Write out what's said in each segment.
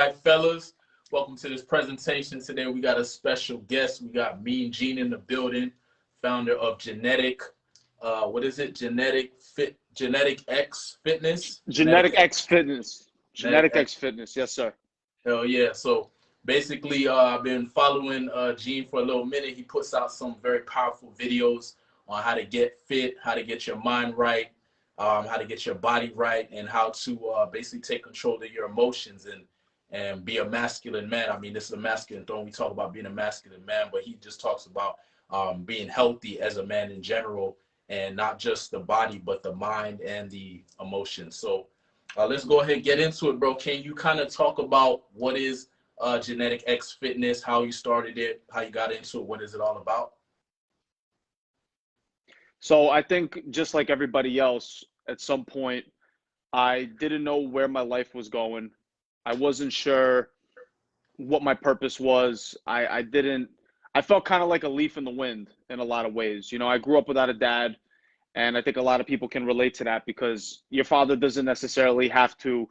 right, fellas. Welcome to this presentation. Today we got a special guest. We got Mean Gene in the building, founder of Genetic, what is it? Genetic X Fitness? Genetic X Fitness. Genetic Genetic X Fitness. Yes, sir. Hell yeah. So basically, I've been following Gene for a little minute. He puts out some very powerful videos on how to get fit, how to get your mind right, how to get your body right, and how to basically take control of your emotions and be a masculine man. I mean, this is a masculine throne. We talk about being a masculine man, but he just talks about being healthy as a man in general, and not just the body, but the mind and the emotions. So let's go ahead and get into it, bro. Can you kind of talk about what is Genetic X Fitness, how you started it, how you got into it, what is it all about? So I think just like everybody else, at some point, I didn't know where my life was going. I wasn't sure what my purpose was. I felt kind of like a leaf in the wind in a lot of ways. You know, I grew up without a dad, and I think a lot of people can relate to that because your father doesn't necessarily have to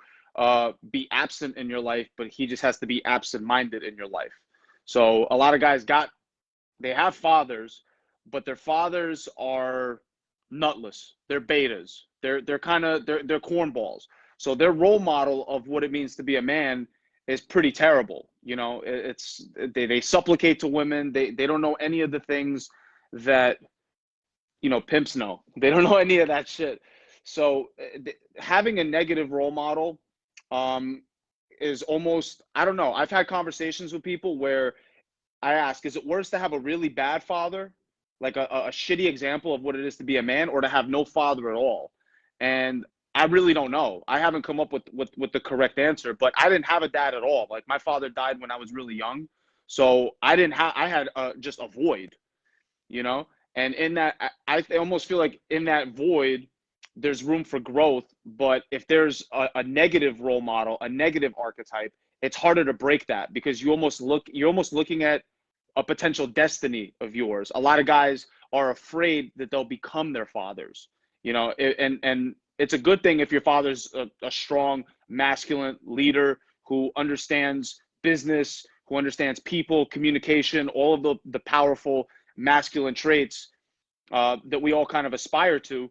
be absent in your life, but he just has to be absent-minded in your life. So a lot of guys they have fathers, but their fathers are nutless. They're betas. They're cornballs. So their role model of what it means to be a man is pretty terrible. You know, they supplicate to women. They don't know any of the things that, you know, pimps know. They don't know any of that shit. So having a negative role model is almost, I don't know. I've had conversations with people where I ask, is it worse to have a really bad father, like a shitty example of what it is to be a man, or to have no father at all? And I really don't know. I haven't come up with the correct answer, but I didn't have a dad at all. Like, my father died when I was really young. So I had just a void, you know? And in that, I almost feel like in that void, there's room for growth. But if there's a negative role model, a negative archetype, it's harder to break that because you're almost looking at a potential destiny of yours. A lot of guys are afraid that they'll become their fathers, you know, and it's a good thing if your father's a strong, masculine leader who understands business, who understands people, communication, all of the powerful masculine traits that we all kind of aspire to.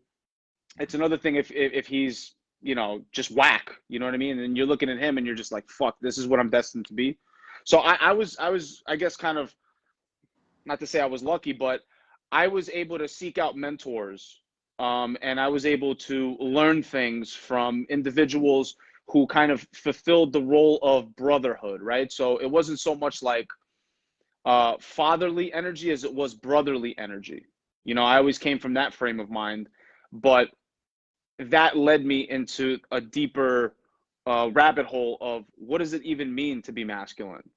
It's another thing if he's, you know, just whack, you know what I mean? And you're looking at him and you're just like, fuck, this is what I'm destined to be. So I was, I guess, kind of, not to say I was lucky, but I was able to seek out mentors, and I was able to learn things from individuals who kind of fulfilled the role of brotherhood, right? So it wasn't so much like fatherly energy as it was brotherly energy. You know, I always came from that frame of mind, but that led me into a deeper rabbit hole of what does it even mean to be masculine?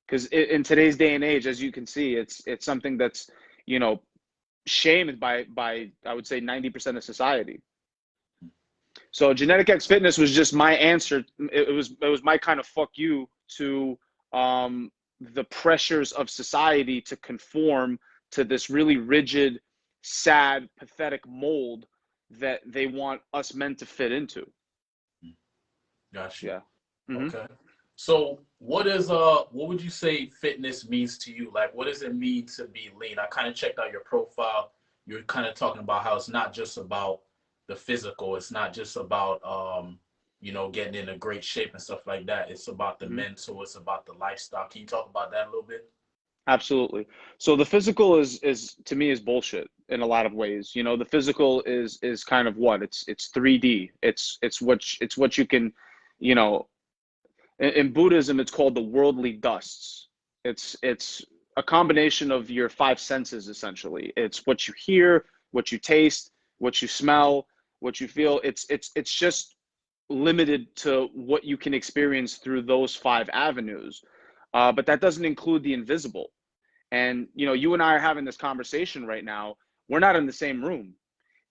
Because in today's day and age, as you can see, it's something that's, you know, shamed by I would say 90% of society. So Genetic X Fitness was just my answer. It was my kind of fuck you to the pressures of society to conform to this really rigid, sad, pathetic mold that they want us men to fit into. Gotcha. Yeah. Mm-hmm. Okay. So what would you say fitness means to you? Like, what does it mean to be lean? I kind of checked out your profile. You're kind of talking about how it's not just about the physical. It's not just about, you know, getting in a great shape and stuff like that. It's about the mental. It's about the lifestyle. Can you talk about that a little bit? Absolutely. So the physical is to me is bullshit in a lot of ways. You know, the physical is kind of what? It's 3D. It's what you can, you know, in Buddhism, it's called the worldly dusts. It's a combination of your five senses, essentially. It's what you hear, what you taste, what you smell, what you feel. It's just limited to what you can experience through those five avenues. But that doesn't include the invisible. And, you know, you and I are having this conversation right now. We're not in the same room.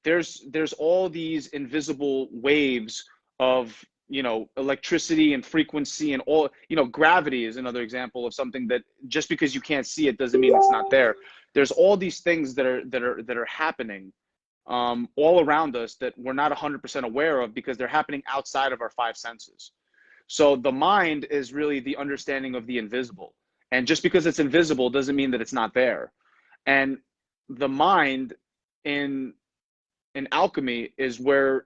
There's all these invisible waves of, you know, electricity and frequency and all, you know, gravity is another example of something that just because you can't see it doesn't mean it's not there. There's all these things that are happening all around us that we're not 100% aware of because they're happening outside of our five senses. So the mind is really the understanding of the invisible. And just because it's invisible doesn't mean that it's not there. And the mind in alchemy is where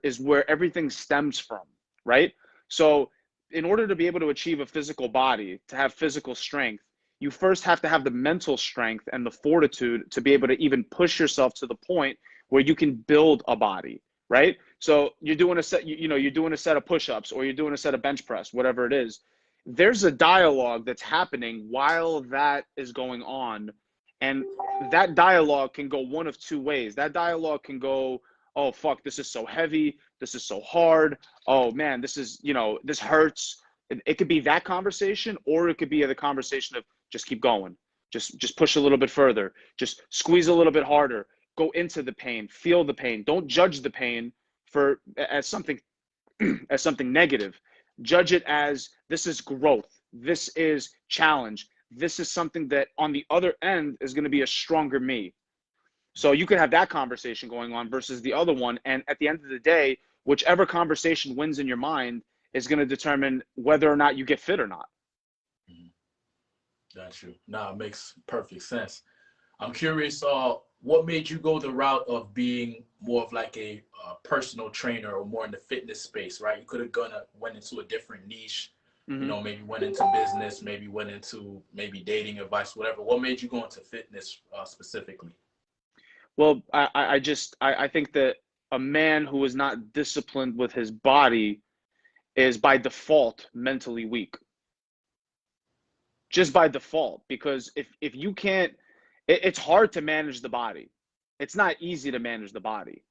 everything stems from, right? So in order to be able to achieve a physical body, to have physical strength, you first have to have the mental strength and the fortitude to be able to even push yourself to the point where you can build a body, right? So you're doing a set, you're doing a set of push-ups, or you're doing a set of bench press, whatever it is. There's a dialogue that's happening while that is going on. And that dialogue can go one of two ways. That dialogue can go, oh, fuck, this is so heavy. This is so hard. Oh, man, this is, this hurts. It could be that conversation, or it could be the conversation of just keep going. Just push a little bit further. Just squeeze a little bit harder. Go into the pain. Feel the pain. Don't judge the pain as something as something negative. Judge it as this is growth. This is challenge. This is something that on the other end is going to be a stronger me. So you could have that conversation going on versus the other one. And at the end of the day, whichever conversation wins in your mind is going to determine whether or not you get fit or not. Got you. Nah, it makes perfect sense. I'm curious, what made you go the route of being more of like a personal trainer, or more in the fitness space, right? You could have went into a different niche, maybe went into business, maybe went into maybe dating advice, whatever. What made you go into fitness specifically? Well, I think that a man who is not disciplined with his body is by default mentally weak. Just by default, because if you can't, it's hard to manage the body. It's not easy to manage the body.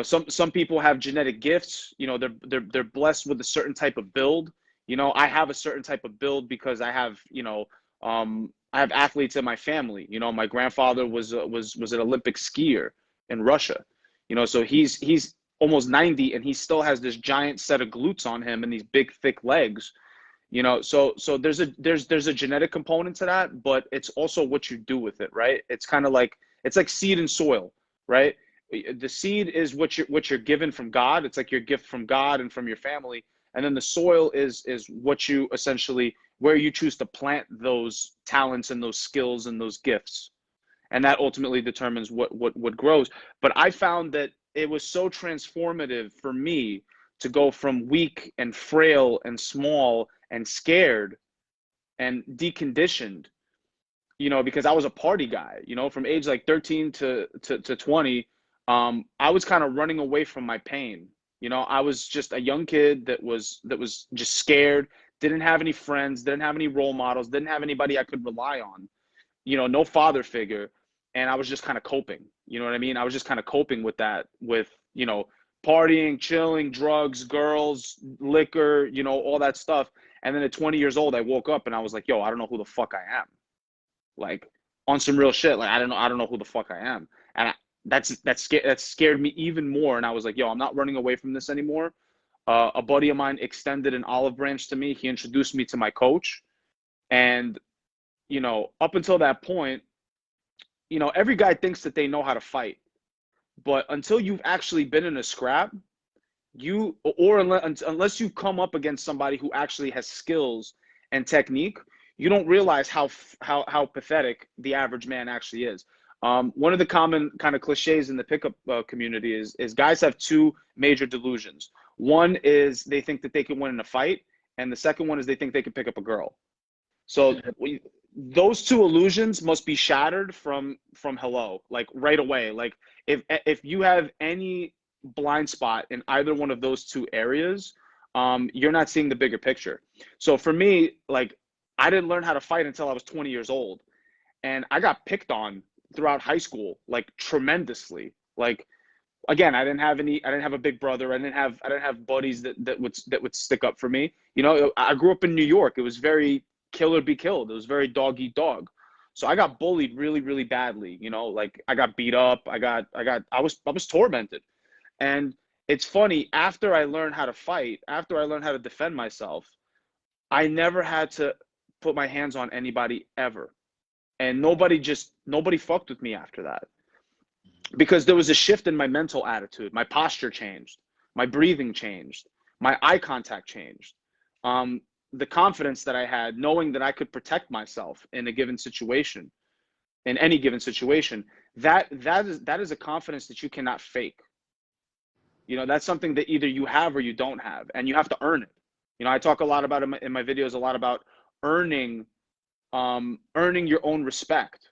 Some people have genetic gifts. They're blessed with a certain type of build. I have a certain type of build because I have I have athletes in my family. My grandfather was an Olympic skier in Russia. So he's almost 90 and he still has this giant set of glutes on him and these big thick legs. So there's a genetic component to that, but it's also what you do with it, right? It's kind of like seed and soil, right? The seed is what you're given from God. It's like your gift from God and from your family. And then the soil is what you essentially, where you choose to plant those talents and those skills and those gifts. And that ultimately determines what grows. But I found that it was so transformative for me to go from weak and frail and small and scared and deconditioned, because I was a party guy, from age like 13 to 20. I was kind of running away from my pain. I was just a young kid that was just scared, didn't have any friends, didn't have any role models, didn't have anybody I could rely on, no father figure. And I was just kind of coping, you know what I mean? I was just kind of coping with that, with, partying, chilling, drugs, girls, liquor, all that stuff. And then at 20 years old, I woke up and I was like, yo, I don't know who the fuck I am. Like, on some real shit. Like, I don't know who the fuck I am. And that scared me even more. And I was like, yo, I'm not running away from this anymore. A buddy of mine extended an olive branch to me. He introduced me to my coach. And, up until that point, every guy thinks that they know how to fight. But until you've actually been in a scrap, unless you come up against somebody who actually has skills and technique, you don't realize how pathetic the average man actually is. One of the common kind of cliches in the pickup community is guys have two major delusions. One is they think that they can win in a fight, and the second one is they think they can pick up a girl. So those two illusions must be shattered from hello, like right away. Like if you have any blind spot in either one of those two areas, you're not seeing the bigger picture. So for me, like, I didn't learn how to fight until I was 20 years old, and I got picked on throughout high school, like, tremendously. Like, again, I didn't have a big brother. I didn't have buddies that would stick up for me. I grew up in New York. It was very kill or be killed. It was very dog eat dog. So I got bullied really, really badly. Like, I got beat up. I was tormented. And it's funny, after I learned how to fight, after I learned how to defend myself, I never had to put my hands on anybody ever. And nobody fucked with me after that. Because there was a shift in my mental attitude. My posture changed. My breathing changed. My eye contact changed. the confidence that I had, knowing that I could protect myself in a given situation, in any given situation, that is a confidence that you cannot fake. You know, that's something that either you have or you don't have, and you have to earn it. You know, I talk a lot about in my videos, a lot about earning, earning your own respect.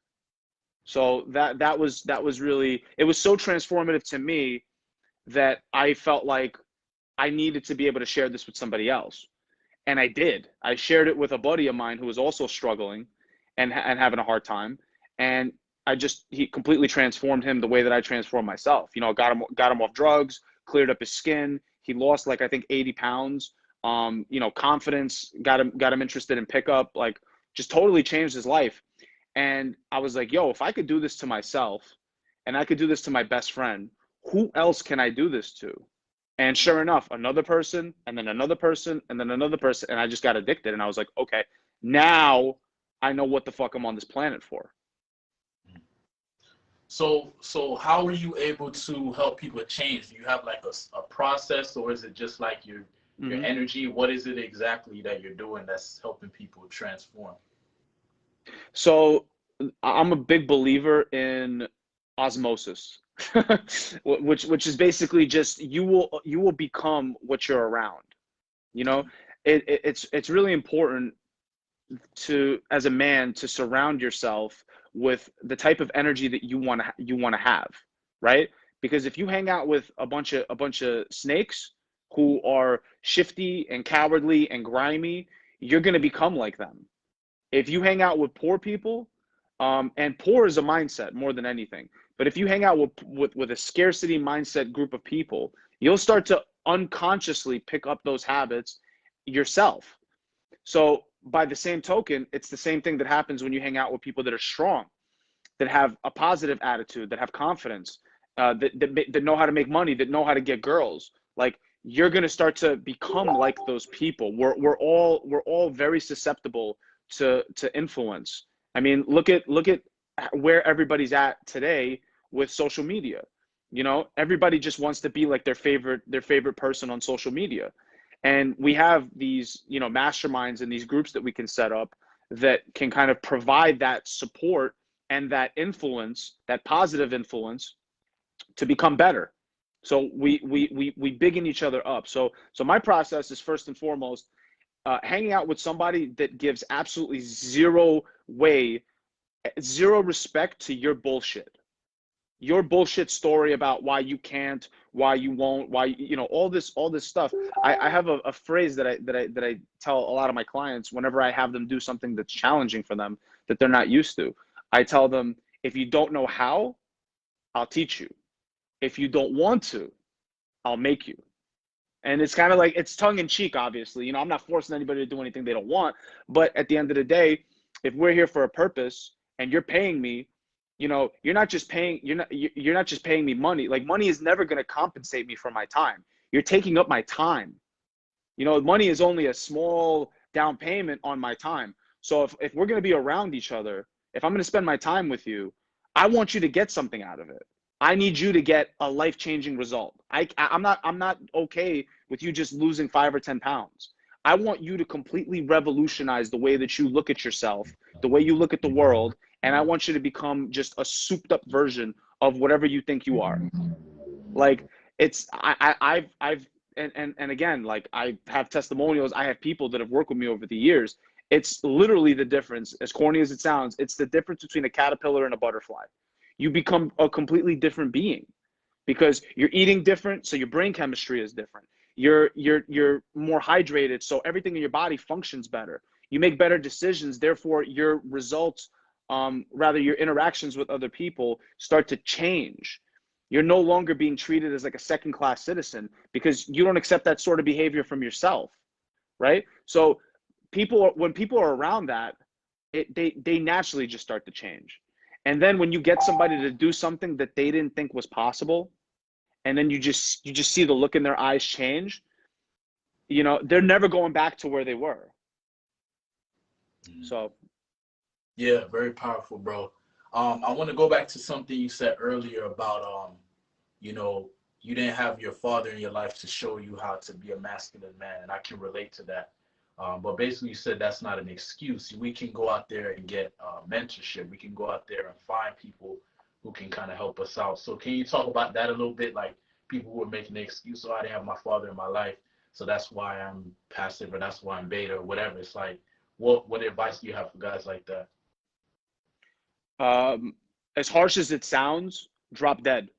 So that was really, it was so transformative to me that I felt like I needed to be able to share this with somebody else. And I did. I shared it with a buddy of mine who was also struggling and having a hard time. And he completely transformed him the way that I transformed myself. You know, got him off drugs, cleared up his skin. He lost like, I think 80 pounds. You know, confidence, got him interested in pickup, like just totally changed his life. And I was like, yo, if I could do this to myself and I could do this to my best friend, who else can I do this to? And sure enough, another person, and then another person, and then another person, and I just got addicted. And I was like, okay, now I know what the fuck I'm on this planet for. So how are you able to help people change? Do you have like a process, or is it just like your energy? What is it exactly that you're doing that's helping people transform? So I'm a big believer in osmosis, which is basically just you will become what you're around. You know, it's really important to, as a man, to surround yourself with the type of energy that you want to have, right? Because if you hang out with a bunch of snakes who are shifty and cowardly and grimy, you're going to become like them. If you hang out with poor people, and poor is a mindset more than anything, but if you hang out with a scarcity mindset group of people, you'll start to unconsciously pick up those habits yourself. So by the same token, it's the same thing that happens when you hang out with people that are strong, that have a positive attitude, that have confidence, that know how to make money, that know how to get girls. Like, you're going to start to become like those people. We're all very susceptible to influence. I mean, look at where everybody's at today with social media. You know, everybody just wants to be like their favorite person on social media. And we have these, you know, masterminds and these groups that we can set up that can kind of provide that support and that influence, that positive influence, to become better. So we bigging each other up. So my process is, first and foremost, hanging out with somebody that gives absolutely zero respect to your bullshit story about why you can't, why you won't, why, you know, all this stuff. I have a phrase that I tell a lot of my clients whenever I have them do something that's challenging for them, that they're not used to. I tell them, if you don't know how, I'll teach you. If you don't want to, I'll make you. And it's kind of like, it's tongue in cheek, obviously. You know, I'm not forcing anybody to do anything they don't want. But at the end of the day, if we're here for a purpose and you're paying me, you know, you're not just paying me money. Like, money is never going to compensate me for my time. You're taking up my time. You know, money is only a small down payment on my time. So if we're going to be around each other, if I'm going to spend my time with you, I want you to get something out of it. I need you to get a life-changing result. I'm not okay with you just losing 5 or 10 pounds. I want you to completely revolutionize the way that you look at yourself, the way you look at the world, and I want you to become just a souped-up version of whatever you think you are. Like, it's I've and again, like, I have testimonials. I have people that have worked with me over the years. It's literally the difference, as corny as it sounds. It's the difference between a caterpillar and a butterfly. You become a completely different being because you're eating different, so your brain chemistry is different. You're more hydrated, so everything in your body functions better. You make better decisions, therefore your results, rather your interactions with other people, start to change. You're no longer being treated as like a second-class citizen because you don't accept that sort of behavior from yourself, right? So when people are around that, they naturally just start to change. And then when you get somebody to do something that they didn't think was possible, and then you just see the look in their eyes change, you know, they're never going back to where they were. So yeah, very powerful, bro. I want to go back to something you said earlier about you know, you didn't have your father in your life to show you how to be a masculine man, and I can relate to that. But basically, you said that's not an excuse. We can go out there and get mentorship. We can go out there and find people who can kind of help us out. So can you talk about that a little bit? Like people who are making the excuse, oh, I didn't have my father in my life, so that's why I'm passive or that's why I'm beta or whatever. It's like, what advice do you have for guys like that? As harsh as it sounds, drop dead.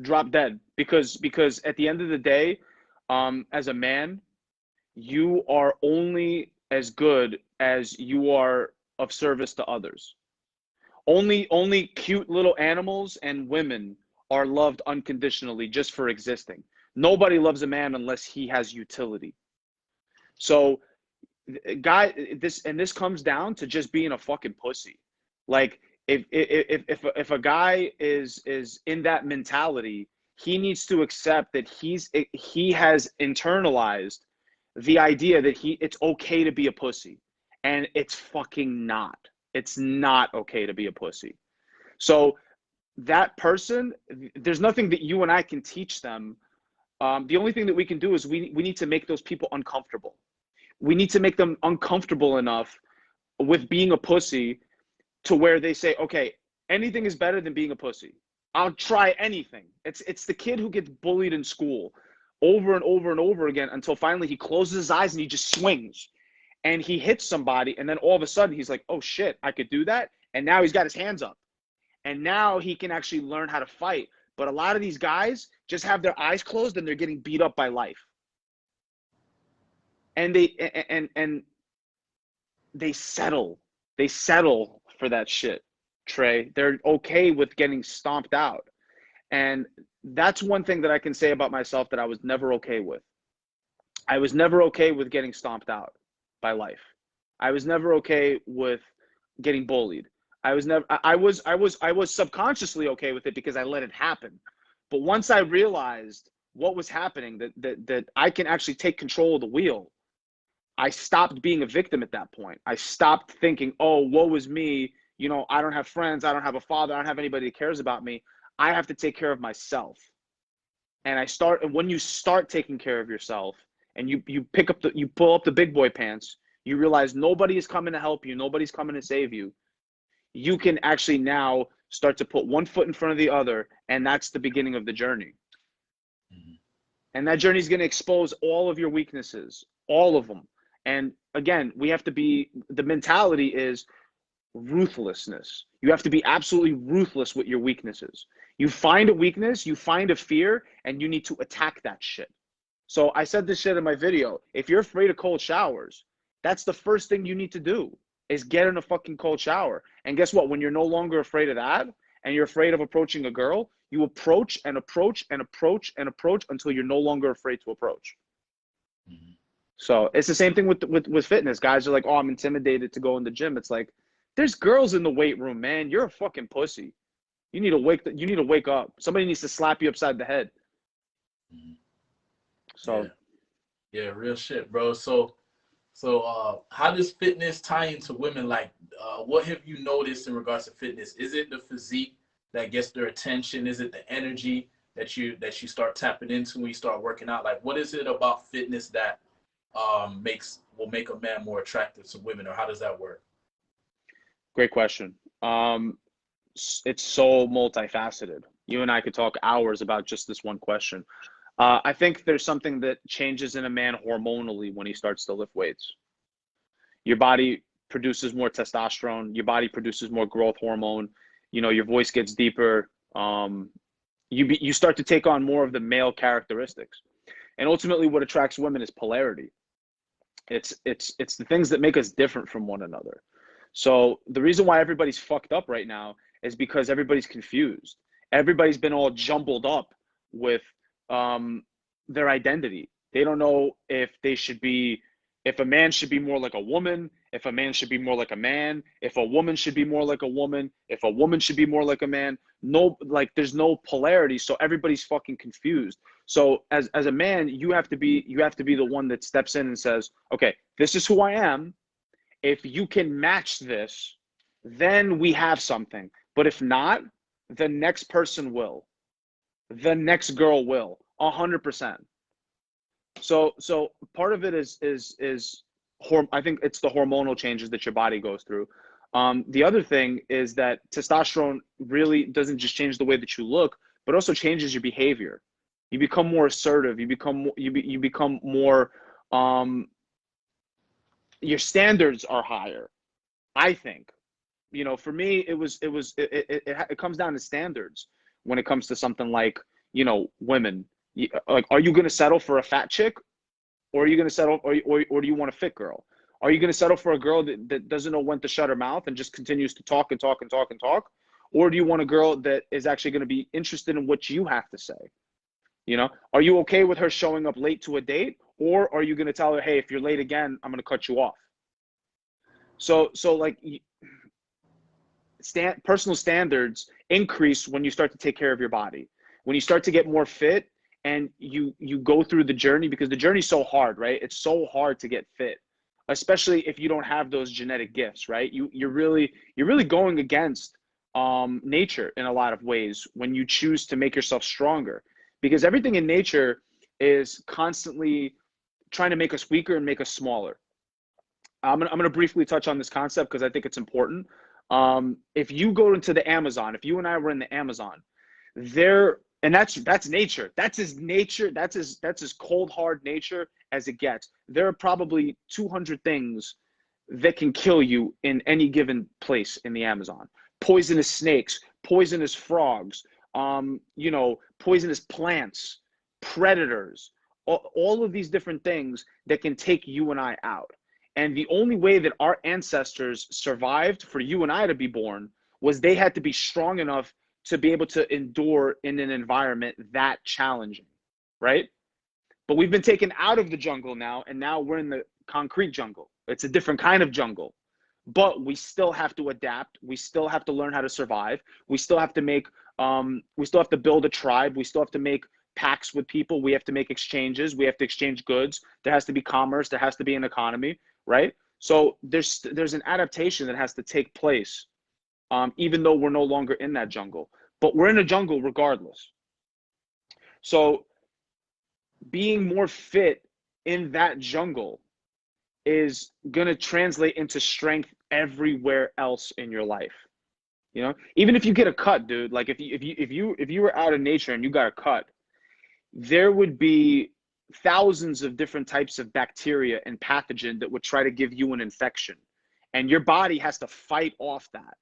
Drop dead. Because at the end of the day, as a man, you are only as good as you are of service to others. Only cute little animals and women are loved unconditionally just for existing. Nobody loves a man unless he has utility. So, this comes down to just being a fucking pussy. Like if a guy is in that mentality, he needs to accept that he has internalized the idea that it's okay to be a pussy, and it's fucking not. It's not okay to be a pussy. So that person, there's nothing that you and I can teach them. The only thing that we can do is we need to make those people uncomfortable. We need to make them uncomfortable enough with being a pussy to where they say, okay, anything is better than being a pussy. I'll try anything. It's the kid who gets bullied in school over and over and over again until finally he closes his eyes and he just swings and he hits somebody, and then all of a sudden he's like, oh shit, I could do that. And now he's got his hands up. And now he can actually learn how to fight. But a lot of these guys just have their eyes closed and they're getting beat up by life. And they settle. They settle for that shit, Trey. They're okay with getting stomped out. And that's one thing that I can say about myself that I was never okay with. I was never okay with getting stomped out by life. I was never okay with getting bullied. I was subconsciously okay with it because I let it happen. But once I realized what was happening, that I can actually take control of the wheel, I stopped being a victim at that point. I stopped thinking, oh, woe is me. You know, I don't have friends. I don't have a father. I don't have anybody that cares about me. I have to take care of myself. And when you start taking care of yourself and you pull up the big boy pants, you realize nobody is coming to help you. Nobody's coming to save you. You can actually now start to put one foot in front of the other. And that's the beginning of the journey. Mm-hmm. And that journey is going to expose all of your weaknesses, all of them. And again, the mentality is ruthlessness. You have to be absolutely ruthless with your weaknesses. You find a weakness, you find a fear, and you need to attack that shit. So I said this shit in my video. If you're afraid of cold showers, that's the first thing you need to do is get in a fucking cold shower. And guess what? When you're no longer afraid of that and you're afraid of approaching a girl, you approach and approach and approach and approach until you're no longer afraid to approach. Mm-hmm. So it's the same thing with fitness. Guys are like, oh, I'm intimidated to go in the gym. It's like, there's girls in the weight room, man. You're a fucking pussy. You need to wake up. Somebody needs to slap you upside the head. Mm-hmm. So yeah, real shit, bro. So how does fitness tie into women? Like, what have you noticed in regards to fitness? Is it the physique that gets their attention? Is it the energy that you start tapping into when you start working out? Like, what is it about fitness that will make a man more attractive to women, or how does that work? Great question. It's so multifaceted. You and I could talk hours about just this one question. I think there's something that changes in a man hormonally when he starts to lift weights. Your body produces more testosterone. Your body produces more growth hormone. You know, your voice gets deeper. You start to take on more of the male characteristics. And ultimately what attracts women is polarity. It's the things that make us different from one another. So the reason why everybody's fucked up right now is because everybody's confused. Everybody's been all jumbled up with their identity. They don't know if a man should be more like a woman, if a man should be more like a man, if a woman should be more like a woman, if a woman should be more like a man. There's no polarity, so everybody's fucking confused. So as a man, you have to be the one that steps in and says, okay, this is who I am. If you can match this, then we have something. But if not, the next person will. The next girl will. 100%. So part of it I think it's the hormonal changes that your body goes through. The other thing is that testosterone really doesn't just change the way that you look, but also changes your behavior. You become more assertive. You become more. Your standards are higher, I think. For me, it comes down to standards when it comes to something like, women. Like, are you going to settle for a fat chick, or are you going to settle, or do you want a fit girl? Are you going to settle for a girl that doesn't know when to shut her mouth and just continues to talk and talk and talk and talk? Or do you want a girl that is actually going to be interested in what you have to say? Are you okay with her showing up late to a date? Or are you going to tell her, hey, if you're late again, I'm going to cut you off? So like, personal standards increase when you start to take care of your body. When you start to get more fit and you go through the journey, because the journey's so hard, right? It's so hard to get fit, especially if you don't have those genetic gifts, right? You're really going against nature in a lot of ways when you choose to make yourself stronger, because everything in nature is constantly trying to make us weaker and make us smaller. I'm gonna briefly touch on this concept because I think it's important. If you go into the Amazon, if you and I were in the Amazon, and that's nature. That's as nature. That's as cold hard nature as it gets. There are probably 200 things that can kill you in any given place in the Amazon. Poisonous snakes, poisonous frogs, poisonous plants, predators, all of these different things that can take you and I out. And the only way that our ancestors survived for you and I to be born was they had to be strong enough to be able to endure in an environment that challenging, right? But we've been taken out of the jungle now, and now we're in the concrete jungle. It's a different kind of jungle. But we still have to adapt. We still have to learn how to survive. We still have to build a tribe. We still have to make pacts with people. We have to make exchanges. We have to exchange goods. There has to be commerce. There has to be an economy, right? So there's an adaptation that has to take place, even though we're no longer in that jungle. But we're in a jungle regardless. So being more fit in that jungle is going to translate into strength everywhere else in your life. Even if you get a cut, dude, like if you were out in nature and you got a cut, there would be thousands of different types of bacteria and pathogen that would try to give you an infection, and your body has to fight off that.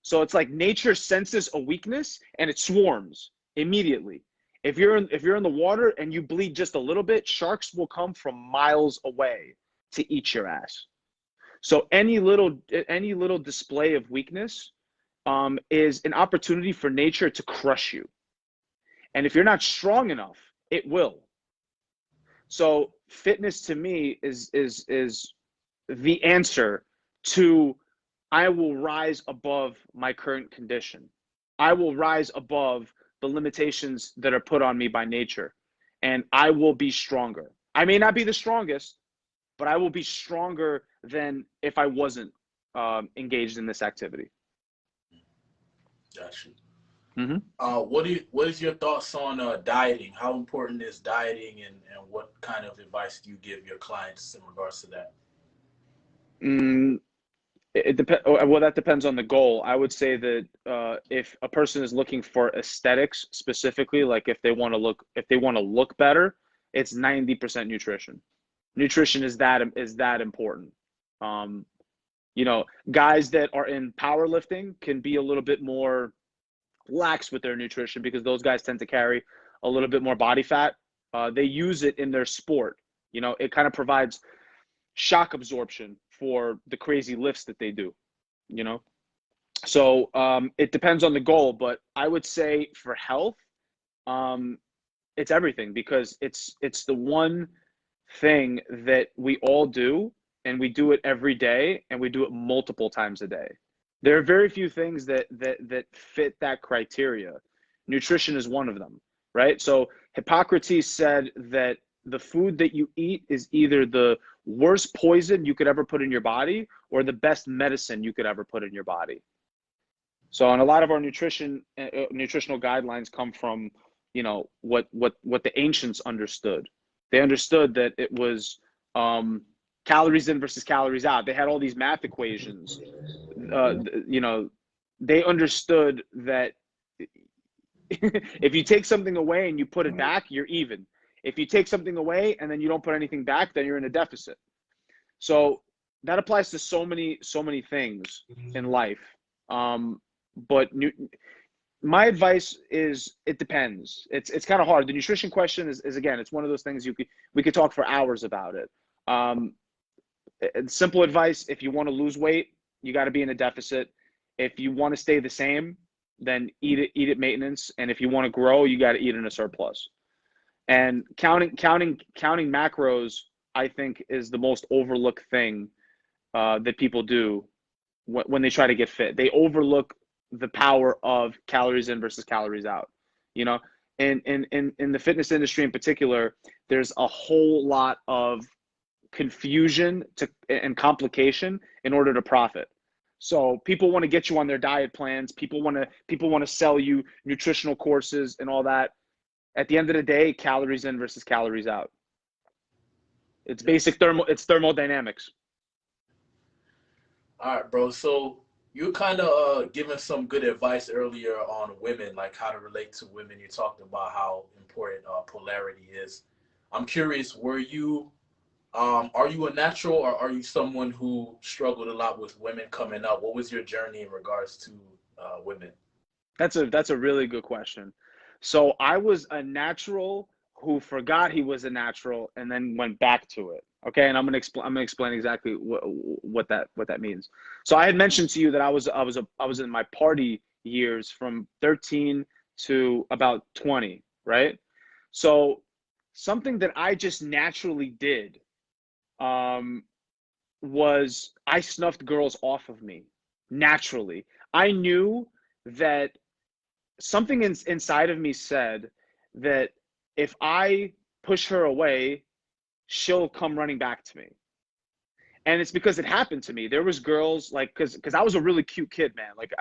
So it's like nature senses a weakness and it swarms immediately. If you're in the water and you bleed just a little bit, sharks will come from miles away to eat your ass. So any little display of weakness is an opportunity for nature to crush you. And if you're not strong enough, it will. So fitness to me is the answer to, I will rise above my current condition. I will rise above the limitations that are put on me by nature, and I will be stronger. I may not be the strongest, but I will be stronger than if I wasn't engaged in this activity. Gotcha. Mm-hmm. What is your thoughts on dieting? How important is dieting, and what kind of advice do you give your clients in regards to that? It depends. Well, that depends on the goal. I would say that if a person is looking for aesthetics specifically, like if they want to look better, it's 90% nutrition. Nutrition is that important. Guys that are in powerlifting can be a little bit more lax with their nutrition because those guys tend to carry a little bit more body fat. They use it in their sport. It kind of provides shock absorption for the crazy lifts that they do. So it depends on the goal, but I would say for health, it's everything, because it's the one thing that we all do, and we do it every day, and we do it multiple times a day. There are very few things that fit that criteria. Nutrition is one of them, right? So Hippocrates said that the food that you eat is either the worst poison you could ever put in your body or the best medicine you could ever put in your body. So, and a lot of our nutritional guidelines come from, what the ancients understood. They understood that it was calories in versus calories out. They had all these math equations. You know, they understood that if you take something away and you put it back, you're even. If you take something away and then you don't put anything back, then you're in a deficit. So that applies to so many things in life. But my advice is it depends. It's kind of hard. The nutrition question is again, it's one of those things we could talk for hours about it. Simple advice: if you want to lose weight, you got to be in a deficit. If you want to stay the same, then eat at maintenance. And if you want to grow, you got to eat in a surplus. And counting macros, I think, is the most overlooked thing that people do when they try to get fit. They overlook the power of calories in versus calories out. You know, in the fitness industry in particular, there's a whole lot of confusion and complication in order to profit. So people want to get you on their diet plans. People want to sell you nutritional courses and all that. At the end of the day, calories in versus calories out. It's basic thermodynamics. All right, bro. So you kind of given some good advice earlier on women, like how to relate to women. You talked about how important polarity is. I'm curious, are you a natural, or are you someone who struggled a lot with women coming up? What was your journey in regards to women? That's a really good question. So I was a natural who forgot he was a natural and then went back to it. Okay, and I'm gonna explain exactly what that means. So I had mentioned to you that I was in my party years from 13 to about 20, right? So something that I just naturally did was I snuffed girls off of me naturally. I knew that something inside of me said that if I push her away, she'll come running back to me. And it's because it happened to me. There was girls like, cause I was a really cute kid, man. Like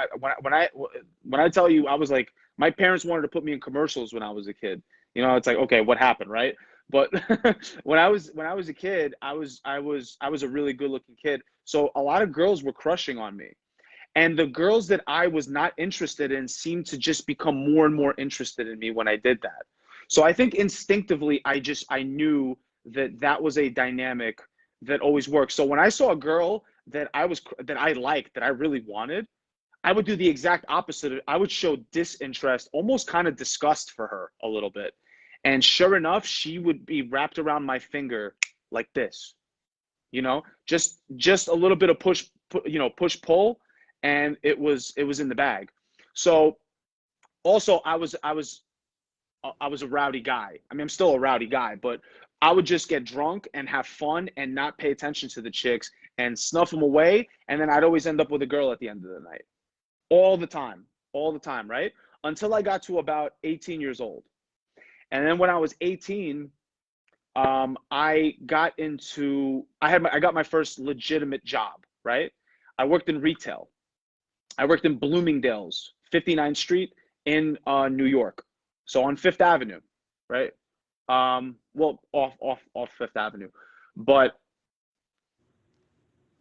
when I tell you, I was like, my parents wanted to put me in commercials when I was a kid. You know, it's like, okay, what happened, right? But when I was a kid, I was a really good looking kid. So a lot of girls were crushing on me. And the girls that I was not interested in seemed to just become more and more interested in me when I did that. So I think instinctively, I knew that was a dynamic that always works. So when I saw a girl that I liked, that I really wanted, I would do the exact opposite. I would show disinterest, almost kind of disgust for her a little bit. And sure enough, she would be wrapped around my finger like this, you know, just a little bit of push pull, and it was in the bag. So also I was a rowdy guy. I mean, I'm still a rowdy guy, but I would just get drunk and have fun and not pay attention to the chicks and snuff them away. And then I'd always end up with a girl at the end of the night. All the time, right? Until I got to about 18 years old. And then when I was 18, I got my first legitimate job, right? I worked in retail. I worked in Bloomingdale's, 59th Street in New York. So on Fifth Avenue, right? Well, off Fifth Avenue. But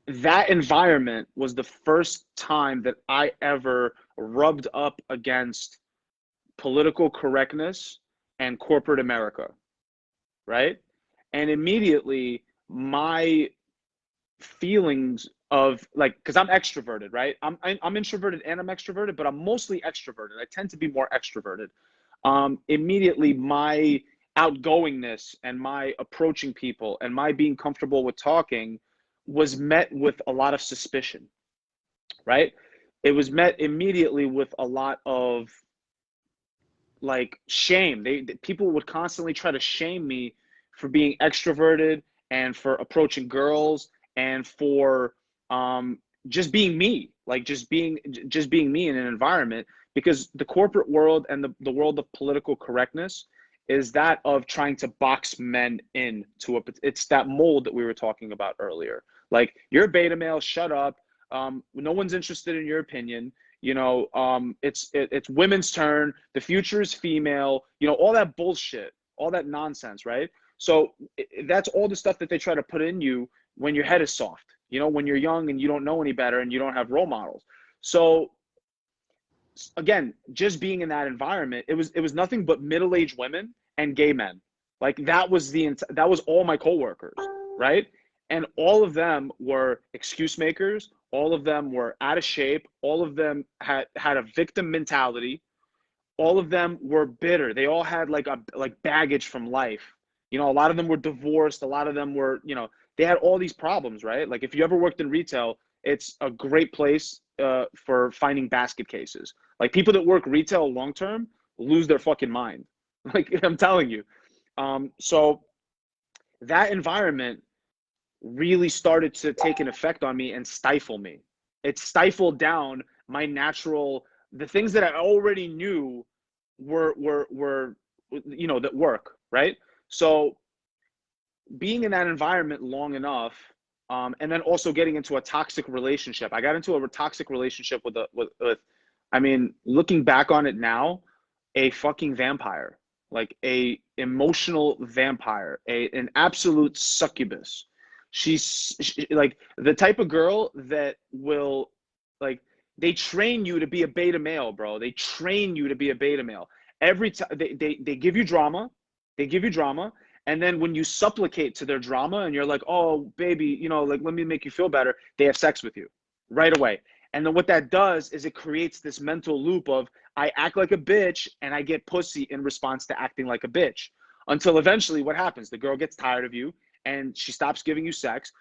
that environment was the first time that I ever rubbed up against political correctness and corporate America, right? And immediately my feelings of like, because I'm extroverted, right? I'm introverted and I'm extroverted, but I'm mostly extroverted. I tend to be more extroverted. Immediately my outgoingness and my approaching people and my being comfortable with talking was met with a lot of suspicion, right? It was met immediately with a lot of like shame. People would constantly try to shame me for being extroverted and for approaching girls and for just being me, like just being me in an environment, because the corporate world and the world of political correctness is that of trying to box men into it's that mold that we were talking about earlier. Like, you're a beta male, shut up. No one's interested in your opinion. You know, it's women's turn. The future is female. You know, all that bullshit, all that nonsense, right? So that's all the stuff that they try to put in you when your head is soft, you know, when you're young and you don't know any better and you don't have role models. So again, just being in that environment, it was nothing but middle-aged women and gay men. Like that was all my coworkers, right? And all of them were excuse makers. All of them were out of shape. All of them had a victim mentality. All of them were bitter. They all had like baggage from life. You know, a lot of them were divorced. A lot of them were, you know, they had all these problems, right? Like if you ever worked in retail, it's a great place for finding basket cases. Like people that work retail long term lose their fucking mind. Like I'm telling you. So that environment really started to take an effect on me and stifle me. It stifled down my natural, the things that I already knew were you know, that work, right? So being in that environment long enough, and then also getting into a toxic relationship. I got into a toxic relationship with I mean, looking back on it now, a fucking vampire, like a emotional vampire, an absolute succubus. She's like the type of girl that will, like, they train you to be a beta male, bro. They train you to be a beta male. Every time they give you drama, they give you drama, and then when you supplicate to their drama and you're like, oh baby, you know, like let me make you feel better, they have sex with you right away. And then what that does is it creates this mental loop of I act like a bitch and I get pussy in response to acting like a bitch. Until eventually what happens? The girl gets tired of you and she stops giving you sex,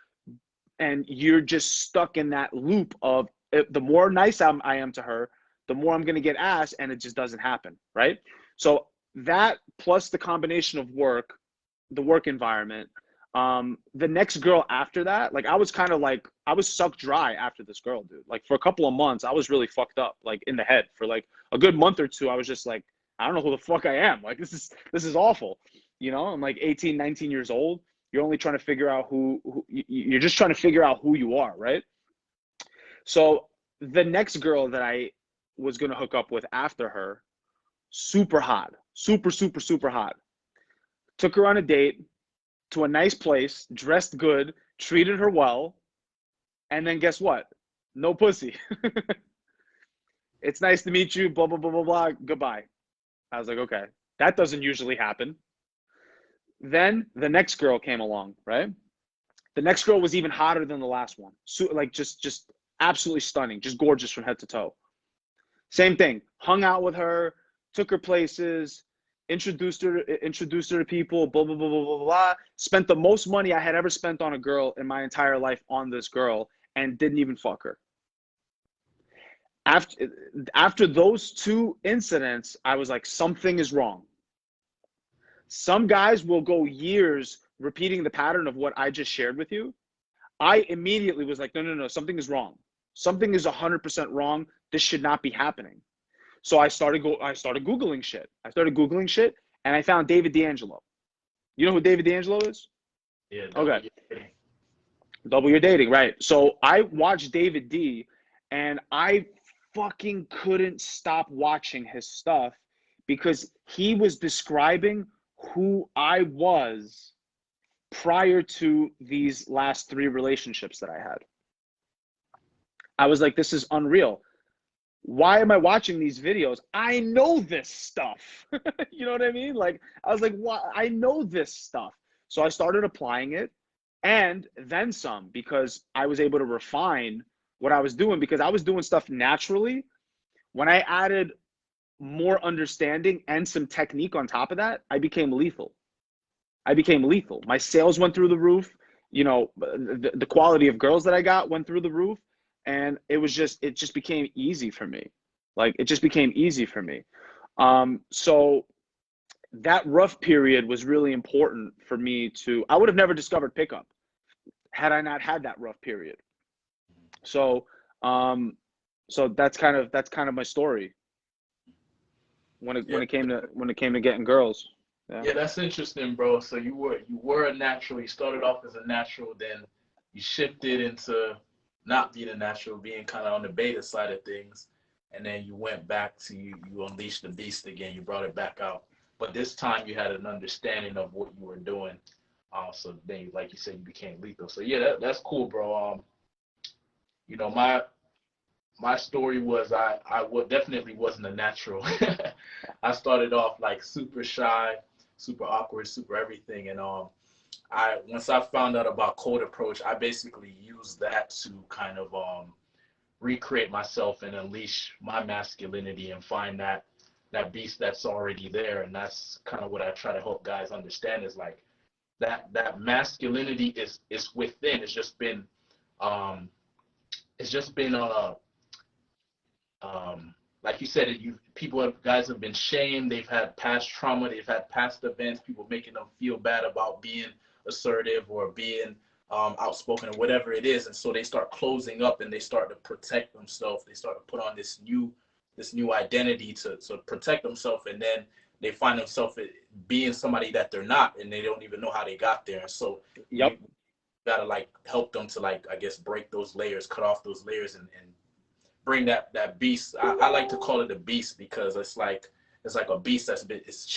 and you're just stuck in that loop of the more nice I am to her, the more I'm going to get ass, and it just doesn't happen, right? So that plus the combination of work, the work environment, the next girl after that, like I was kind of like, I was sucked dry after this girl, dude. Like for a couple of months, I was really fucked up, like in the head. For like a good month or two, I was just like, I don't know who the fuck I am. Like this is awful. You know, I'm like 18, 19 years old. You're only trying to figure out you're just trying to figure out who you are, right? So the next girl that I was going to hook up with after her, super hot, super, super, super hot. Took her on a date to a nice place, dressed good, treated her well, and then guess what? No pussy. It's nice to meet you, blah, blah, blah, blah, blah, goodbye. I was like, okay, that doesn't usually happen. Then the next girl came along, right? The next girl was even hotter than the last one. So, like just absolutely stunning, just gorgeous from head to toe. Same thing. Hung out with her, took her places, introduced her to people, blah, blah, blah, blah, blah, blah. Spent the most money I had ever spent on a girl in my entire life on this girl and didn't even fuck her. After those two incidents, I was like, something is wrong. Some guys will go years repeating the pattern of what I just shared with you. I immediately was like, no, something is wrong. Something is 100% wrong. This should not be happening. So I started Googling shit. And I found David D'Angelo. You know who David D'Angelo is? Yeah. Okay. Double Your Dating, right. So I watched David D, and I fucking couldn't stop watching his stuff because he was describing who I was prior to these last 3 relationships that I had. I was like, this is unreal. Why am I watching these videos? I know this stuff. You know what I mean? Like, I was like, what? I know this stuff. So I started applying it and then some, because I was able to refine what I was doing, because I was doing stuff naturally. When I added more understanding and some technique on top of that, I became lethal. My sales went through the roof. You know, the quality of girls that I got went through the roof. And it just became easy for me. Like, it just became easy for me. So that rough period was really important for me I would have never discovered pickup had I not had that rough period. So, so that's kind of my story when it came to getting girls. Yeah, that's interesting, bro. So you were a natural. You started off as a natural, then you shifted into not being a natural, being kind of on the beta side of things, and then you went back to you unleashed the beast again. You brought it back out. but this time you had an understanding of what you were doing. So then, like you said, you became lethal. So yeah, that's cool, bro. You know, my story was definitely wasn't a natural. I started off like super shy, super awkward, super everything, and I once I found out about cold approach, I basically used that to kind of recreate myself and unleash my masculinity and find that beast that's already there. And that's kind of what I try to help guys understand is like that masculinity is within. Um it's just been like you said, guys have been shamed. They've had past trauma. They've had past events. People making them feel bad about being assertive or being outspoken or whatever it is, and so they start closing up and they start to protect themselves. They start to put on this new identity to protect themselves, and then they find themselves being somebody that they're not, and they don't even know how they got there. And so Yep. you gotta like help them to like I guess break those layers, cut off those layers, and bring that beast. I like to call it a beast because it's like a beast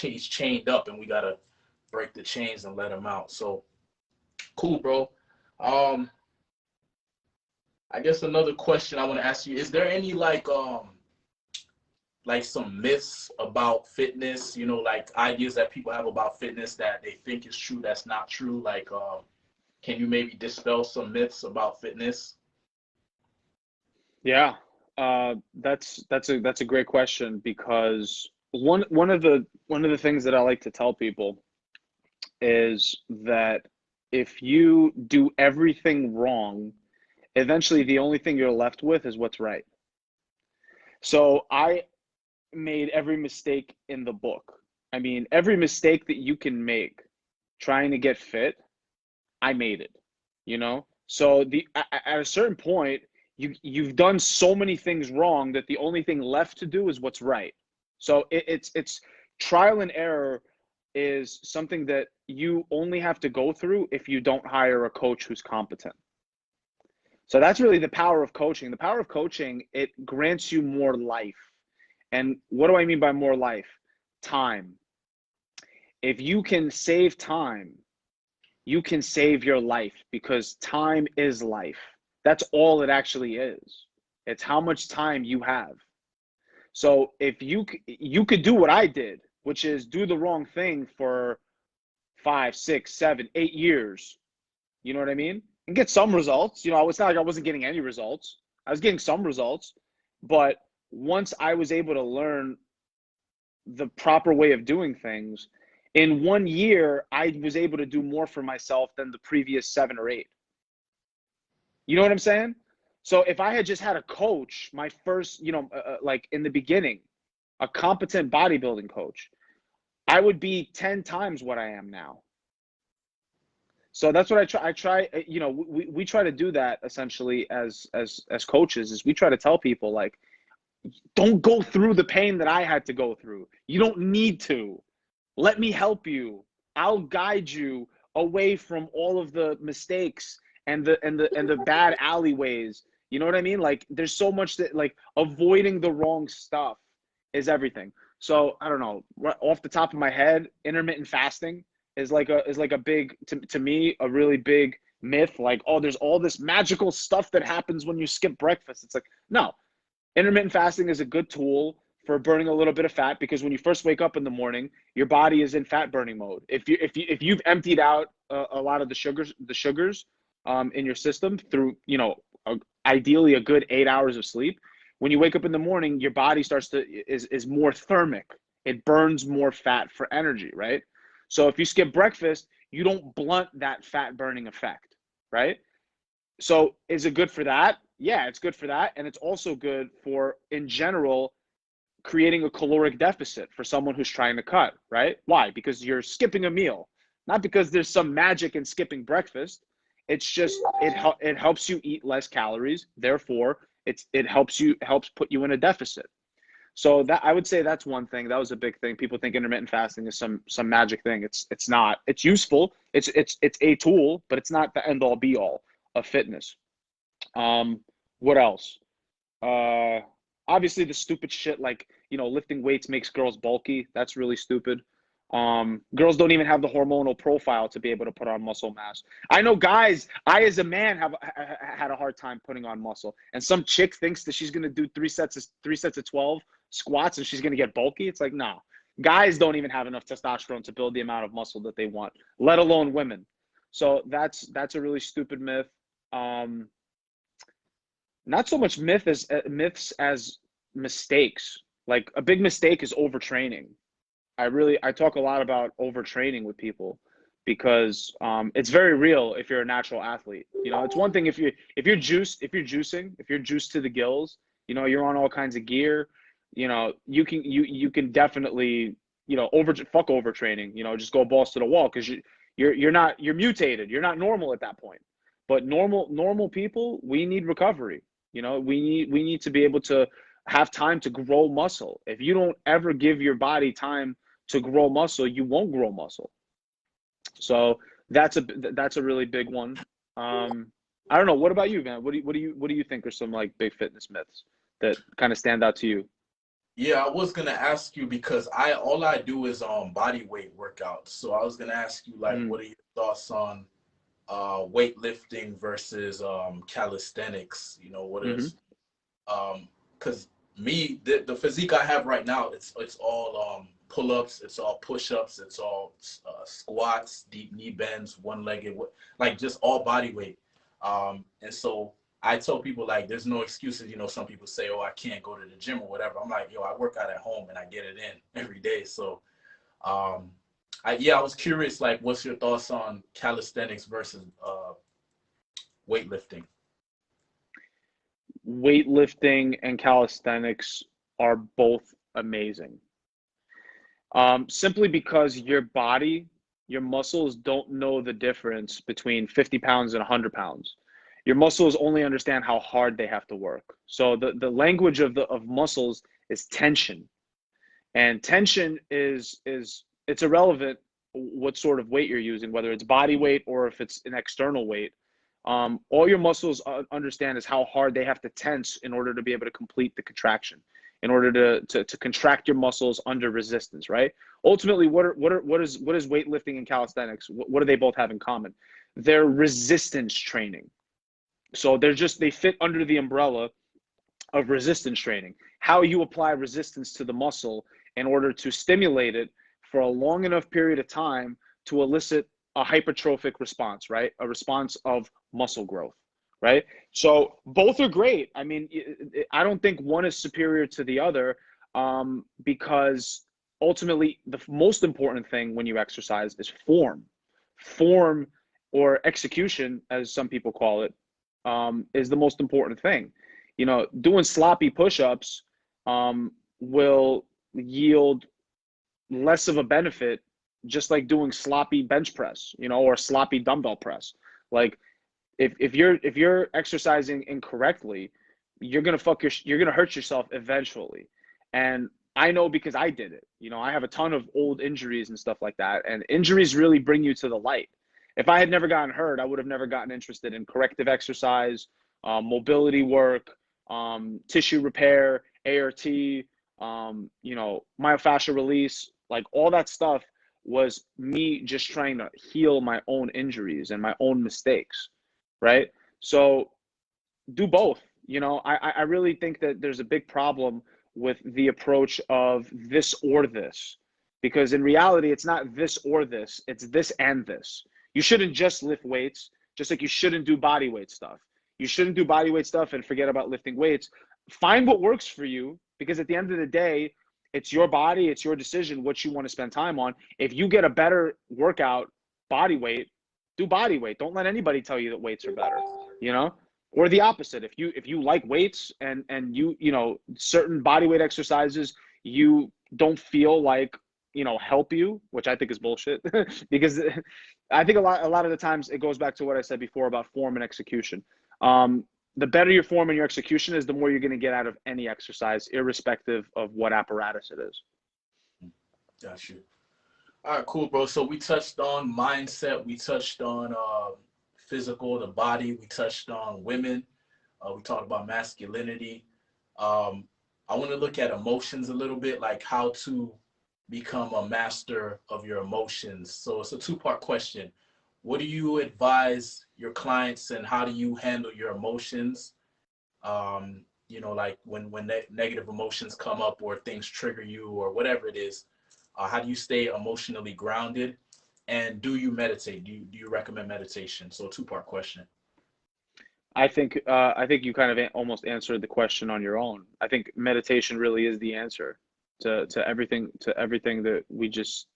he's chained up, and we gotta break the chains and let him out. So cool, bro. Um, I guess another question I want to ask you: is there any like some myths about fitness? You know, like ideas that people have about fitness that they think is true that's not true. Like, can you maybe dispel some myths about fitness? Yeah. That's a great question because one of the things that I like to tell people is that if you do everything wrong, eventually the only thing you're left with is what's right. So I made every mistake in the book. I mean, every mistake that you can make trying to get fit, I made it, you know? So at a certain point, you've done so many things wrong that the only thing left to do is what's right. So it's trial and error is something that you only have to go through if you don't hire a coach who's competent. So that's really the power of coaching. The power of coaching, it grants you more life. And what do I mean by more life? Time. If you can save time, you can save your life because time is life. That's all it actually is. It's how much time you have. So if you could do what I did, which is do the wrong thing for 5, 6, 7, 8 years, you know what I mean? And get some results. You know, it's not like I wasn't getting any results. I was getting some results. But once I was able to learn the proper way of doing things, in 1 year, I was able to do more for myself than the previous 7 or 8. You know what I'm saying? So if I had just had a coach, my first, like in the beginning, a competent bodybuilding coach, I would be 10 times what I am now. So that's what I try, we try to do that essentially as coaches is we try to tell people like, don't go through the pain that I had to go through. You don't need to. Let me help you. I'll guide you away from all of the mistakes and the bad alleyways. You know what I mean? Like there's so much that like avoiding the wrong stuff is everything. So I don't know, off the top of my head, intermittent fasting is like a big to me a really big myth. Like, oh, there's all this magical stuff that happens when you skip breakfast. It's like, no, intermittent fasting is a good tool for burning a little bit of fat because when you first wake up in the morning, your body is in fat burning mode. If you've emptied out a lot of the sugars in your system through ideally a good 8 hours of sleep, when you wake up in the morning, your body is more thermic. It burns more fat for energy, right? So if you skip breakfast, you don't blunt that fat burning effect, right? So is it good for that? Yeah, it's good for that. And it's also good for, in general, creating a caloric deficit for someone who's trying to cut, right? Why? Because you're skipping a meal, not because there's some magic in skipping breakfast. It's just it helps you eat less calories. Therefore, it helps put you in a deficit. So that I would say that's one thing. That was a big thing. People think intermittent fasting is some magic thing. It's not. It's useful. It's a tool, but it's not the end all be all of fitness. What else? Obviously the stupid shit like, lifting weights makes girls bulky. That's really stupid. Girls don't even have the hormonal profile to be able to put on muscle mass. I know guys, I as a man have had a hard time putting on muscle. And some chick thinks that she's gonna do three sets of 12 squats and she's gonna get bulky. It's like, no. Guys don't even have enough testosterone to build the amount of muscle that they want, let alone women. So that's a really stupid myth. Not so much myths as mistakes. Like a big mistake is overtraining. I talk a lot about overtraining with people because it's very real if you're a natural athlete. You know, it's one thing if you're juicing, if you're juiced to the gills, you know, you're on all kinds of gear, you know, you can definitely, you know, fuck overtraining, you know, just go balls to the wall because you're mutated. You're not normal at that point. But normal people, we need recovery. You know, we need to be able to have time to grow muscle. If you don't ever give your body time to grow muscle, you won't grow muscle. So that's a really big one. I don't know. What about you, man? What do you think are some like big fitness myths that kind of stand out to you? Yeah, I was gonna ask you because all I do is body weight workouts. So I was gonna ask you like, Mm. what are your thoughts on weightlifting versus calisthenics? You know, what Mm-hmm. is because me the physique I have right now, it's all pull-ups, it's all push-ups, it's all squats, deep knee bends, one-legged, like just all body weight. And so I tell people like there's no excuses. You know, some people say, oh, I can't go to the gym or whatever. I'm like, yo, I work out at home and I get it in every day. So I was curious, like, what's your thoughts on calisthenics versus weightlifting? Weightlifting and calisthenics are both amazing. Simply because your body, your muscles don't know the difference between 50 pounds and 100 pounds. Your muscles only understand how hard they have to work. So the language of muscles is tension. And tension is it's irrelevant what sort of weight you're using, whether it's body weight or if it's an external weight. All your muscles understand is how hard they have to tense in order to be able to complete the contraction, in order to contract your muscles under resistance, right? Ultimately, what is weightlifting and calisthenics? What do they both have in common? They're resistance training. So they fit under the umbrella of resistance training. How you apply resistance to the muscle in order to stimulate it for a long enough period of time to elicit a hypertrophic response, right? A response of muscle growth, right? So both are great. I mean, I don't think one is superior to the other because ultimately the most important thing when you exercise is form. Form or execution, as some people call it, is the most important thing. You know, doing sloppy push-ups will yield less of a benefit, just like doing sloppy bench press, you know, or sloppy dumbbell press. Like if you're exercising incorrectly, you're gonna hurt yourself eventually. And I know because I did it. You know, I have a ton of old injuries and stuff like that, and injuries really bring you to the light. If I had never gotten hurt, I would have never gotten interested in corrective exercise, mobility work, tissue repair, ART, you know, myofascial release, like all that stuff was me just trying to heal my own injuries and my own mistakes, right? So do both. You know, I really think that there's a big problem with the approach of this or this, because in reality, it's not this or this, it's this and this. You shouldn't just lift weights, just like you shouldn't do body weight stuff. You shouldn't do body weight stuff and forget about lifting weights. Find what works for you, because at the end of the day, it's your body, it's your decision what you want to spend time on. If you get a better workout body weight, do body weight. Don't let anybody tell you that weights are better, you know? Or the opposite. If you like weights and you know certain body weight exercises you don't feel like, you know, help you, which I think is bullshit because I think a lot of the times it goes back to what I said before about form and execution. The better your form and your execution is, the more you're going to get out of any exercise, irrespective of what apparatus it is. Got you. All right, cool, bro. So we touched on mindset. We touched on physical, the body. We touched on women. We talked about masculinity. I want to look at emotions a little bit, like how to become a master of your emotions? So it's a two-part question. What do you advise your clients, and how do you handle your emotions? Like when negative emotions come up or things trigger you or whatever it is, how do you stay emotionally grounded? And do you meditate? Do you recommend meditation? So two-part question. I think you kind of almost answered the question on your own. I think meditation really is the answer to everything that we just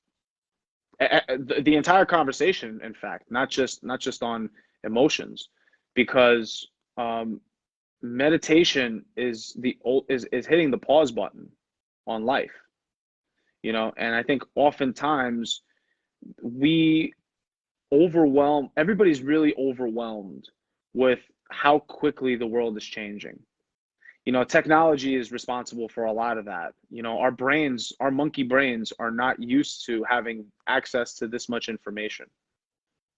the entire conversation, in fact, not just on emotions, because meditation is hitting the pause button on life, and I think oftentimes we everybody's really overwhelmed with how quickly the world is changing. Technology is responsible for a lot of that. Our monkey brains are not used to having access to this much information,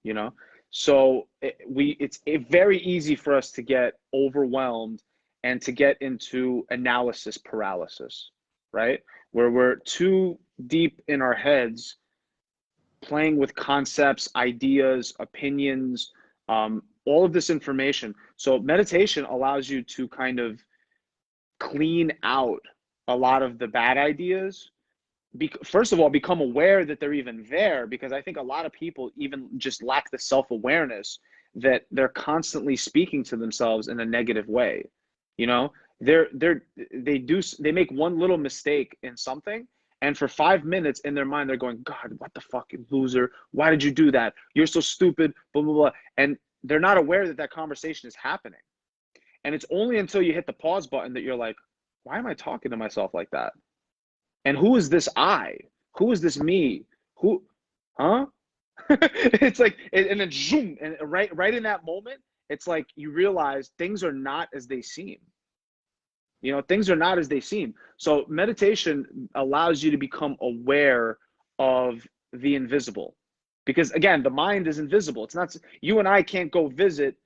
you know? So it's very easy for us to get overwhelmed and to get into analysis paralysis, right? Where we're too deep in our heads, playing with concepts, ideas, opinions, all of this information. So meditation allows you to kind of clean out a lot of the bad ideas. First of all, become aware that they're even there, because I think a lot of people even just lack the self-awareness that they're constantly speaking to themselves in a negative way. They make one little mistake in something, and for 5 minutes in their mind they're going, God, what the fucking loser, why did you do that, you're so stupid, blah blah blah, and they're not aware that that conversation is happening. And it's only until you hit the pause button that you're like, why am I talking to myself like that? And who is this I? Who is this me? Who, huh? It's like, and then zoom, and right in that moment, it's like you realize things are not as they seem. Things are not as they seem. So meditation allows you to become aware of the invisible. Because again, the mind is invisible. It's not, you and I can't go visit,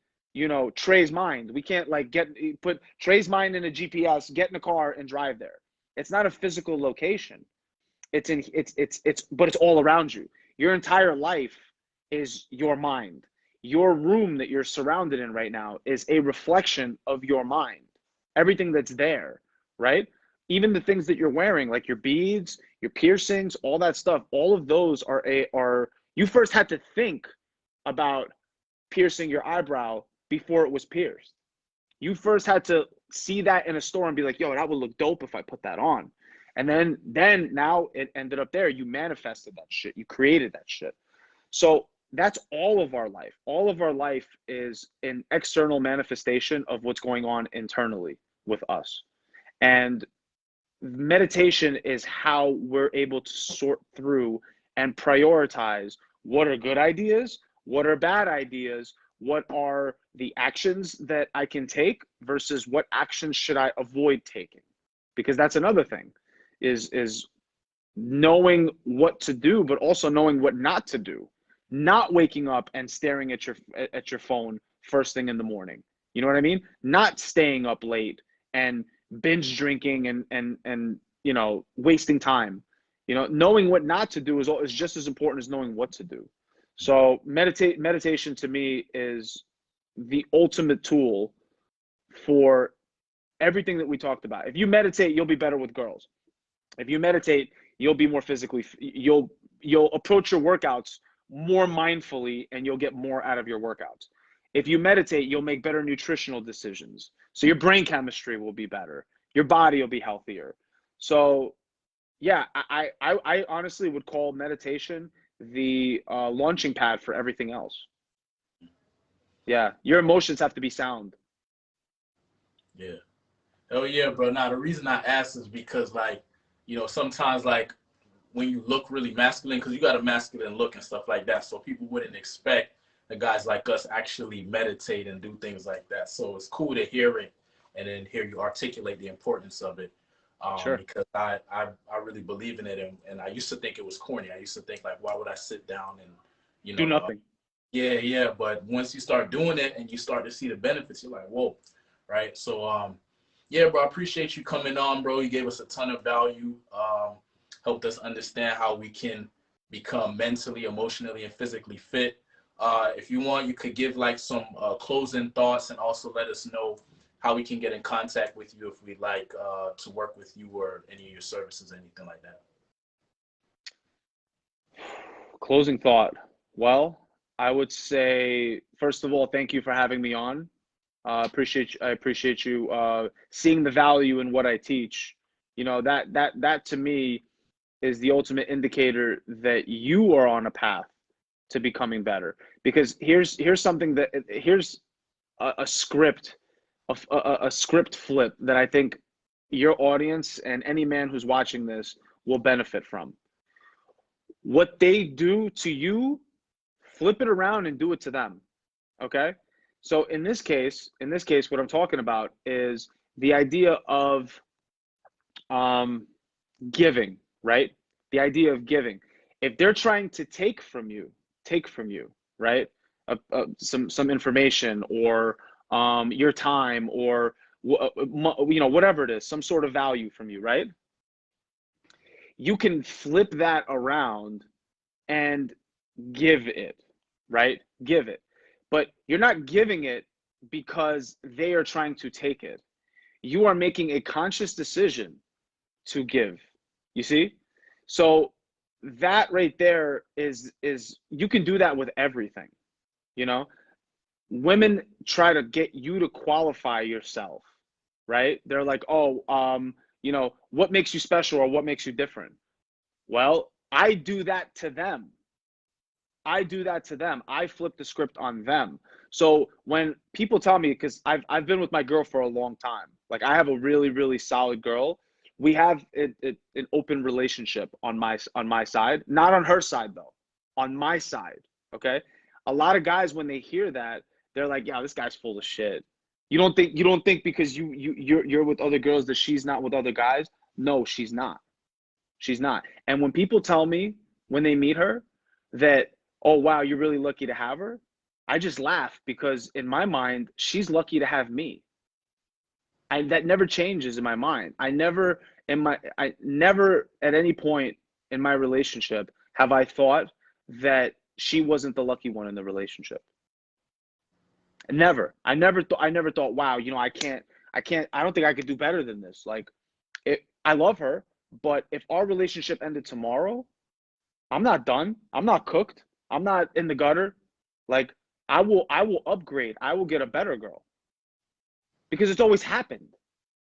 Trey's mind. We can't like put Trey's mind in a GPS, get in a car and drive there. It's not a physical location. But it's all around you. Your entire life is your mind. Your room that you're surrounded in right now is a reflection of your mind. Everything that's there, right? Even the things that you're wearing, like your beads, your piercings, all that stuff, all of those are you first had to think about piercing your eyebrow before it was pierced. You first had to see that in a store and be like, yo, that would look dope if I put that on. And then now it ended up there. You manifested that shit. You created that shit. So that's all of our life. All of our life is an external manifestation of what's going on internally with us. And meditation is how we're able to sort through and prioritize what are good ideas, what are bad ideas, what are the actions that I can take versus what actions should I avoid taking. Because that's another thing, is knowing what to do, but also knowing what not to do. Not waking up and staring at your phone first thing in the morning. You know what I mean? Not staying up late and binge drinking and wasting time. Knowing what not to do is just as important as knowing what to do. So meditation to me is the ultimate tool for everything that we talked about. If you meditate, you'll be better with girls. If you meditate, you'll be more physically, you'll approach your workouts more mindfully, and you'll get more out of your workouts. If you meditate, you'll make better nutritional decisions. So your brain chemistry will be better. Your body will be healthier. So yeah, I honestly would call meditation the launching pad for everything else. Yeah, your emotions have to be sound. Yeah. Oh yeah, bro. Now the reason I asked is because sometimes when you look really masculine, because you got a masculine look and stuff like that, so people wouldn't expect the guys like us actually meditate and do things like that. So it's cool to hear it and then hear you articulate the importance of it. Sure. Because I really believe in it, and I used to think it was corny. I used to think why would I sit down and Do nothing. Yeah. But once you start doing it and you start to see the benefits, you're like, whoa, right? So yeah, bro, I appreciate you coming on, bro. You gave us a ton of value. helped us understand how we can become mentally, emotionally, and physically fit. If you want, you could give like some closing thoughts and also let us know how we can get in contact with you if we'd like to work with you or any of your services, anything like that. Closing thought. Well, I would say, first of all, thank you for having me on. I appreciate you seeing the value in what I teach. You know, that to me is the ultimate indicator that you are on a path to becoming better. Because here's something that here's a script, a script flip that I think your audience and any man who's watching this will benefit from. What they do to you, flip it around and do it to them. Okay? So in this case, what I'm talking about is the idea of giving, right? The idea of giving. If they're trying to take from you, right? Some information or your time or whatever it is, some sort of value from you, right? You can flip that around and give it, right? Give it. But you're not giving it because they are trying to take it. You are making a conscious decision to give. You see? So that right there is you can do that with everything. You know, women try to get you to qualify yourself, right? They're like, oh, what makes you special or what makes you different? Well, I do that to them. I flip the script on them. So when people tell me, because I've been with my girl for a long time, like I have a really, really solid girl. We have an open relationship on my side, not on her side though, on my side. Okay. A lot of guys, when they hear that, they're like, yeah, this guy's full of shit. You don't think because you're with other girls that she's not with other guys? No, she's not. She's not. And when people tell me when they meet her that, oh, wow, you're really lucky to have her, I just laugh because in my mind, she's lucky to have me. That never changes in my mind. I never at any point in my relationship have I thought that she wasn't the lucky one in the relationship. Never. I never thought, wow, I don't think I could do better than this. Like I love her, but if our relationship ended tomorrow, I'm not done. I'm not cooked. I'm not in the gutter. Like I will upgrade. I will get a better girl. Because it's always happened.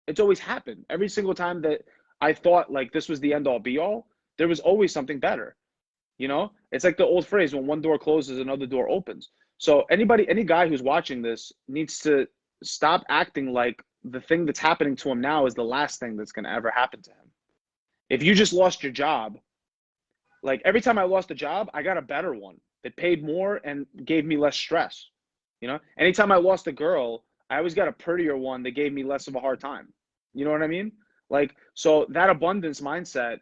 It's always happened. Every single time that I thought like this was the end all be all, there was always something better. It's like the old phrase, when one door closes, another door opens. So any guy who's watching this needs to stop acting like the thing that's happening to him now is the last thing that's going to ever happen to him. If you just lost your job, like every time I lost a job, I got a better one that paid more and gave me less stress. Anytime I lost a girl, I always got a prettier one that gave me less of a hard time. You know what I mean? Like, so that abundance mindset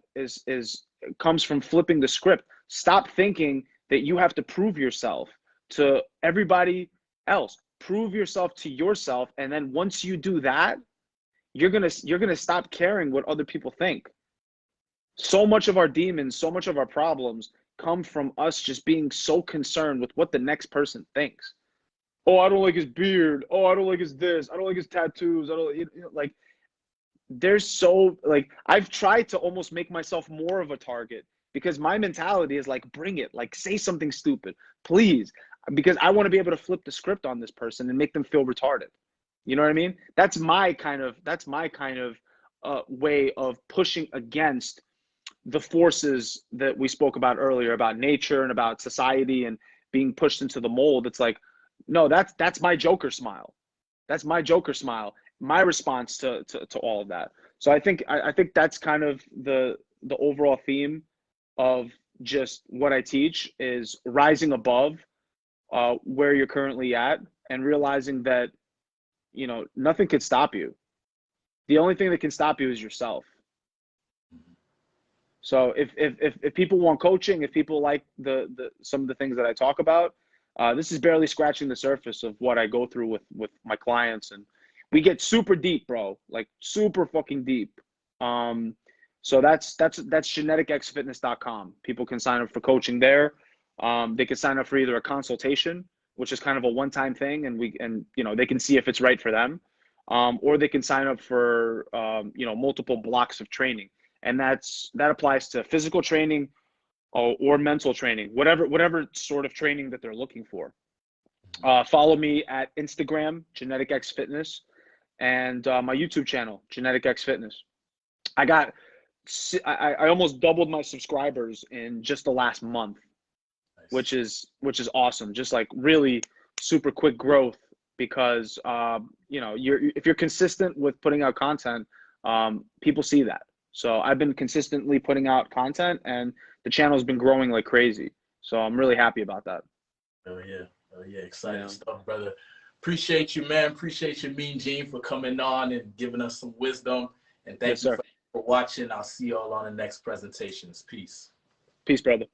comes from flipping the script. Stop thinking that you have to prove yourself to everybody else. Prove yourself to yourself, and then once you do that, you're gonna stop caring what other people think. So much of our demons, so much of our problems come from us just being so concerned with what the next person thinks. Oh, I don't like his beard. Oh, I don't like his this. I don't like his tattoos. I don't like. I've tried to almost make myself more of a target because my mentality is like, bring it, like say something stupid, please, because I want to be able to flip the script on this person and make them feel retarded. You know what I mean? That's my kind of way of pushing against the forces that we spoke about earlier about nature and about society and being pushed into the mold. It's like, no, that's my Joker smile. That's my Joker smile. My response to all of that. So I think that's kind of the overall theme of just what I teach is rising above where you're currently at and realizing that nothing could stop you. The only thing that can stop you is yourself. So if people want coaching, if people like the some of the things that I talk about, this is barely scratching the surface of what I go through with my clients, and we get super deep, bro, like super fucking deep. So that's geneticxfitness.com. People can sign up for coaching there. They can sign up for either a consultation, which is kind of a one-time thing, and they can see if it's right for them, or they can sign up for multiple blocks of training, and that applies to physical training or mental training, whatever sort of training that they're looking for. Follow me at Instagram, geneticxfitness, and my YouTube channel, geneticxfitness. I almost doubled my subscribers in just the last month, Nice. which is awesome. Just like really super quick growth because if you're consistent with putting out content, people see that. So I've been consistently putting out content, and the channel's been growing like crazy. So I'm really happy about that. Oh yeah, exciting stuff, brother. Appreciate you, man. Appreciate you, Mean Gene, for coming on and giving us some wisdom. And thank you for watching. I'll see you all on the next presentations. Peace. Peace, brother.